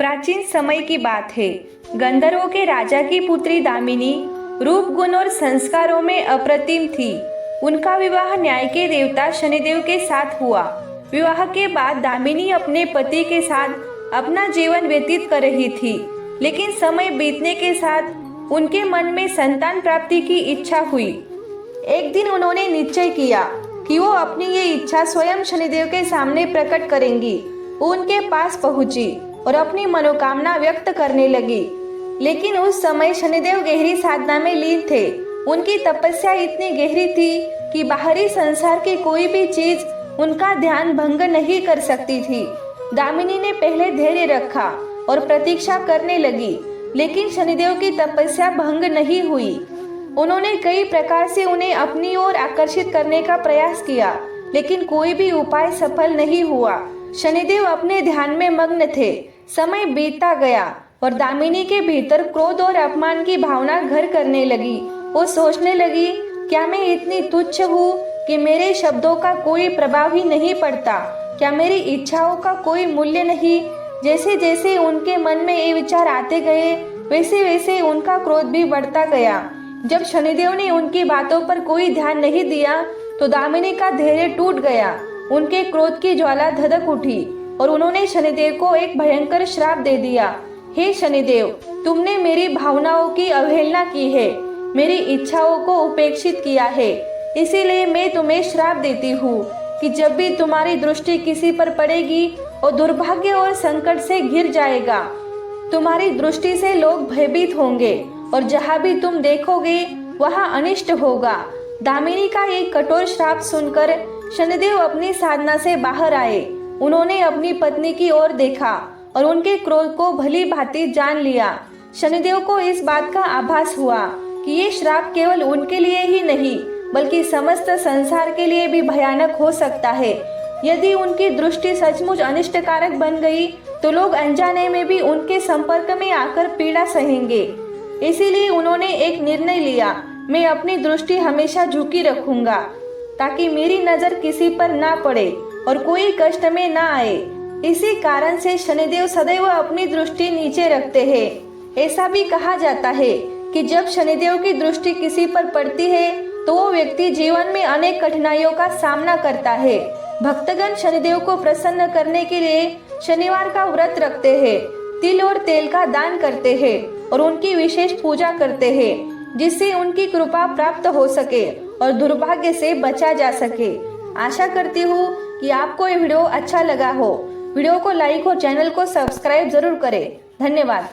प्राचीन समय की बात है। गंधर्वों के राजा की पुत्री दामिनी रूप, गुण और संस्कारों में अप्रतिम थी। उनका विवाह न्याय के देवता शनिदेव के साथ हुआ। विवाह के बाद दामिनी अपने पति के साथ अपना जीवन व्यतीत कर रही थी, लेकिन समय बीतने के साथ उनके मन में संतान प्राप्ति की इच्छा हुई। एक दिन उन्होंने निश्चय किया कि वो अपनी ये इच्छा स्वयं शनिदेव के सामने प्रकट करेंगी। वो उनके पास पहुंची और अपनी मनोकामना व्यक्त करने लगी, लेकिन उस समय शनिदेव गहरी साधना में लीन थे। उनकी तपस्या इतनी गहरी थी कि बाहरी संसार की कोई भी चीज उनका ध्यान भंग नहीं कर सकती थी। दामिनी ने पहले धैर्य रखा और प्रतीक्षा करने लगी, लेकिन शनिदेव की तपस्या भंग नहीं हुई। उन्होंने कई प्रकार से उन्हें अपनी ओर आकर्षित करने का प्रयास किया, लेकिन कोई भी उपाय सफल नहीं हुआ। शनिदेव अपने ध्यान में मग्न थे। समय बीतता गया और दामिनी के भीतर क्रोध और अपमान की भावना घर करने लगी। वो सोचने लगी, क्या मैं इतनी तुच्छ हूँ कि मेरे शब्दों का कोई प्रभाव ही नहीं पड़ता? क्या मेरी इच्छाओं का कोई मूल्य नहीं? जैसे जैसे उनके मन में ये विचार आते गए, वैसे वैसे उनका क्रोध भी बढ़ता गया। जब शनिदेव ने उनकी बातों पर कोई ध्यान नहीं दिया, तो दामिनी का धैर्य टूट गया। उनके क्रोध की ज्वाला धधक उठी और उन्होंने शनिदेव को एक भयंकर श्राप दे दिया। हे शनिदेव, तुमने मेरी भावनाओं की अवहेलना की है, मेरी इच्छाओं को उपेक्षित किया है। इसीलिए मैं तुम्हें श्राप देती हूँ कि जब भी तुम्हारी दृष्टि किसी पर पड़ेगी, वो दुर्भाग्य और संकट से घिर जाएगा। तुम्हारी दृष्टि से लोग भयभीत होंगे और जहाँ भी तुम देखोगे वहाँ अनिष्ट होगा। दामिनी का एक कठोर श्राप सुनकर शनिदेव अपनी साधना से बाहर आए। उन्होंने अपनी पत्नी की ओर देखा और उनके क्रोध को भली भांति जान लिया। शनिदेव को इस बात का आभास हुआ कि ये श्राप केवल उनके लिए ही नहीं, बल्कि समस्त संसार के लिए भी भयानक हो सकता है। यदि उनकी दृष्टि सचमुच अनिष्टकारक बन गई, तो लोग अनजाने में भी उनके संपर्क में आकर पीड़ा सहेंगे। इसीलिए उन्होंने एक निर्णय लिया, मैं अपनी दृष्टि हमेशा झुकी रखूंगा, ताकि मेरी नजर किसी पर ना पड़े और कोई कष्ट में ना आए। इसी कारण से शनिदेव सदैव अपनी दृष्टि नीचे रखते हैं। ऐसा भी कहा जाता है कि जब शनिदेव की दृष्टि किसी पर पड़ती है, तो वो व्यक्ति जीवन में अनेक कठिनाइयों का सामना करता है। भक्तगण शनिदेव को प्रसन्न करने के लिए शनिवार का व्रत रखते हैं, तिल और तेल का दान करते हैं और उनकी विशेष पूजा करते हैं, जिससे उनकी कृपा प्राप्त हो सके और दुर्भाग्य से बचा जा सके। आशा करती हूँ कि आपको ये वीडियो अच्छा लगा हो। वीडियो को लाइक और चैनल को सब्सक्राइब जरूर करें। धन्यवाद।